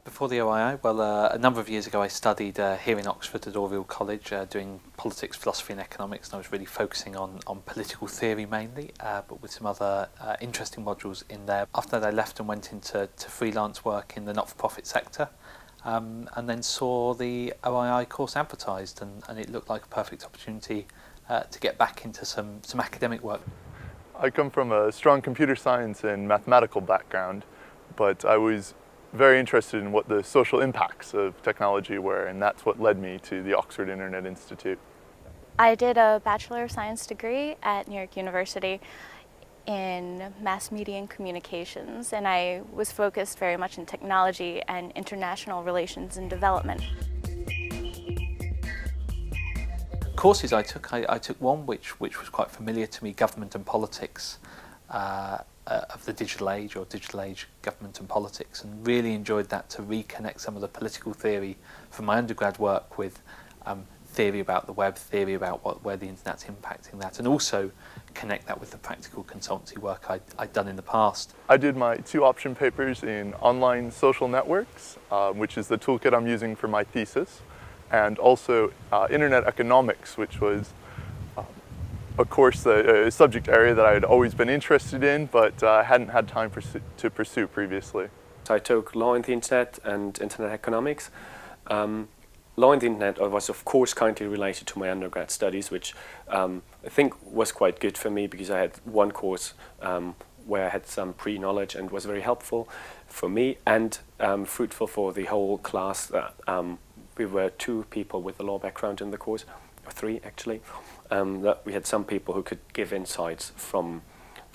Before the OII, well, a number of years ago I studied here in Oxford at Oriel College doing politics, philosophy and economics, and I was really focusing on political theory mainly, but with some other interesting modules in there. After that I left and went into freelance work in the not-for-profit sector, and then saw the OII course advertised, and it looked like a perfect opportunity to get back into some academic work. I come from a strong computer science and mathematical background, but I was very interested in what the social impacts of technology were, and that's what led me to the Oxford Internet Institute. I did a Bachelor of Science degree at New York University in mass media and communications, and I was focused very much in technology and international relations and development. Courses I took one which was quite familiar to me, government and politics, of the digital age, or digital age government and politics, and really enjoyed that to reconnect some of the political theory from my undergrad work with theory about the web, theory about where the internet's impacting that, and also connect that with the practical consultancy work I'd done in the past. I did my 2 option papers in online social networks, which is the toolkit I'm using for my thesis, and also internet economics, which was a course, a subject area that I had always been interested in, but hadn't had time to pursue previously. So I took law in the internet and internet economics. Law in the internet was of course kindly related to my undergrad studies, which I think was quite good for me because I had one course where I had some pre-knowledge and was very helpful for me and fruitful for the whole class. We were 2 people with a law background in the course, or 3 actually. That we had some people who could give insights from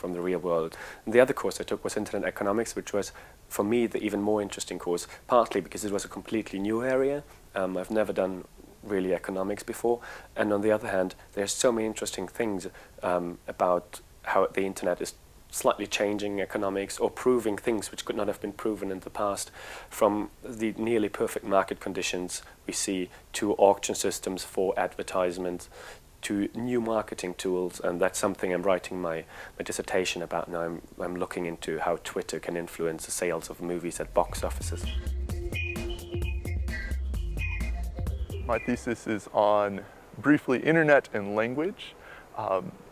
the real world. And the other course I took was Internet Economics, which was, for me, the even more interesting course, partly because it was a completely new area. I've never done really economics before, and on the other hand, there's so many interesting things about how the Internet is slightly changing economics or proving things which could not have been proven in the past, from the nearly perfect market conditions we see to auction systems for advertisements, to new marketing tools, and that's something I'm writing my dissertation about now. I'm looking into how Twitter can influence the sales of movies at box offices. My thesis is on, briefly, internet and language,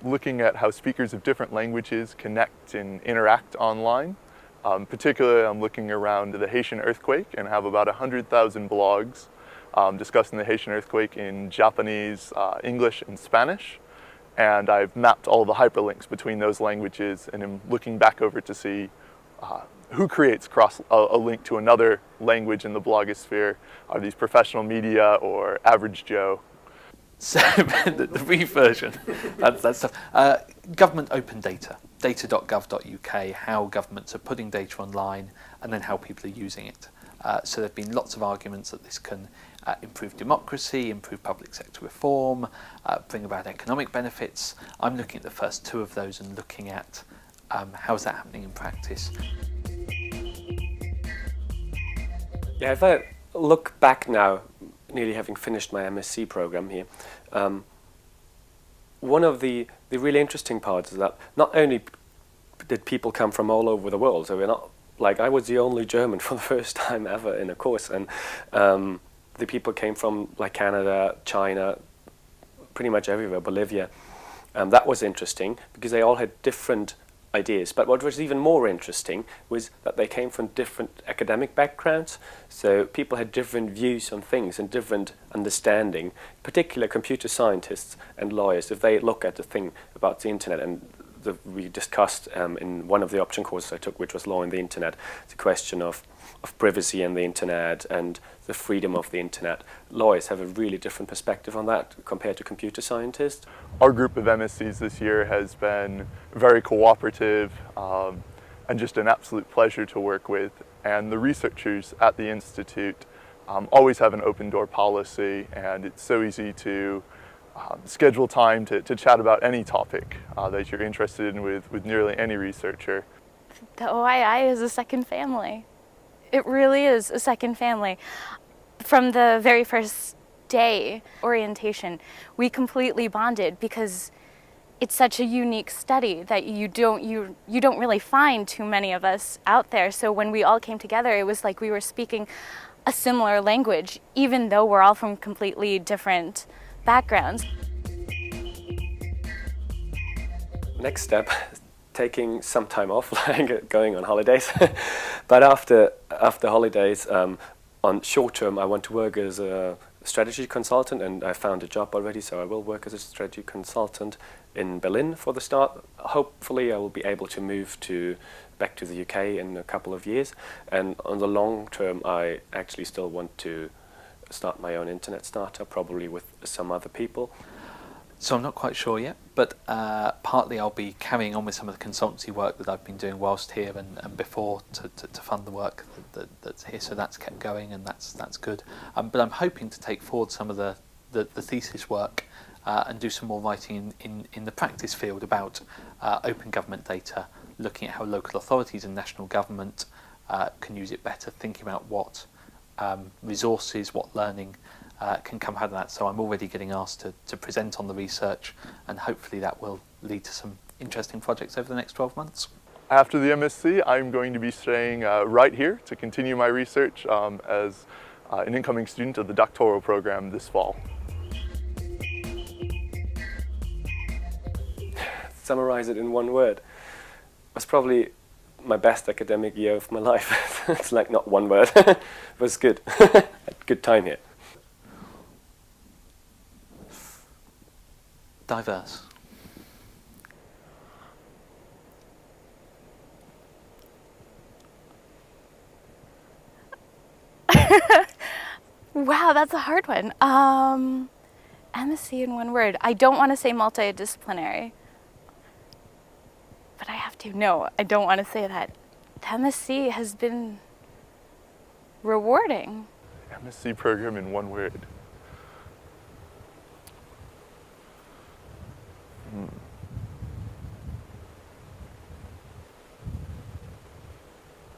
looking at how speakers of different languages connect and interact online. Particularly, I'm looking around the Haitian earthquake and have about 100,000 blogs discussing the Haitian earthquake in Japanese, English, and Spanish. And I've mapped all the hyperlinks between those languages, and am looking back over to see who creates a link to another language in the blogosphere. Are these professional media or average Joe? So the brief version, that's stuff. Government open data, data.gov.uk, how governments are putting data online and then how people are using it. So there have been lots of arguments that this can improve democracy, improve public sector reform, bring about economic benefits. I'm looking at the first 2 of those and looking at how is that happening in practice. Yeah, if I look back now, nearly having finished my MSc program here, one of the really interesting parts is that not only did people come from all over the world, so we're not, like, I was the only German for the first time ever in a course, and the people came from like Canada, China, pretty much everywhere, Bolivia. That was interesting because they all had different ideas. But what was even more interesting was that they came from different academic backgrounds. So people had different views on things and different understanding, particular computer scientists and lawyers. If they look at the thing about the internet, and we discussed in one of the option courses I took, which was law in the internet, the question of privacy in the internet and the freedom of the internet. Lawyers have a really different perspective on that compared to computer scientists. Our group of MSCs this year has been very cooperative and just an absolute pleasure to work with. And the researchers at the Institute always have an open door policy, and it's so easy to schedule time to chat about any topic that you're interested in with nearly any researcher. The OII is a second family. It really is a second family. From the very first day orientation, we completely bonded because it's such a unique study that you don't really find too many of us out there. So when we all came together, it was like we were speaking a similar language, even though we're all from completely different backgrounds. Next step, taking some time off, like going on holidays. But after holidays, on short term, I want to work as a strategy consultant, and I found a job already, so I will work as a strategy consultant in Berlin for the start. Hopefully I will be able to move back to the UK in a couple of years, and on the long term I actually still want to start my own internet startup, probably with some other people. So I'm not quite sure yet, but partly I'll be carrying on with some of the consultancy work that I've been doing whilst here and before to fund the work that's here. So that's kept going, and that's good. But I'm hoping to take forward some of the thesis work and do some more writing in the practice field about open government data, looking at how local authorities and national government can use it better, thinking about what resources, what learning can come out of that. So I'm already getting asked to present on the research, and hopefully that will lead to some interesting projects over the next 12 months. After the MSc, I'm going to be staying right here to continue my research as an incoming student of the doctoral program this fall. Summarize it in one word. It was probably my best academic year of my life. It's like not one word. It was good. Had a good time here. Diverse. Wow, that's a hard one. MSc in one word. I don't want to say multi-disciplinary, but I have to. No, I don't want to say that. The MSc has been rewarding. MSc program in one word.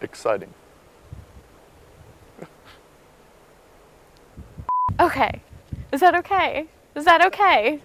Exciting. Okay. Is that okay? Is that okay?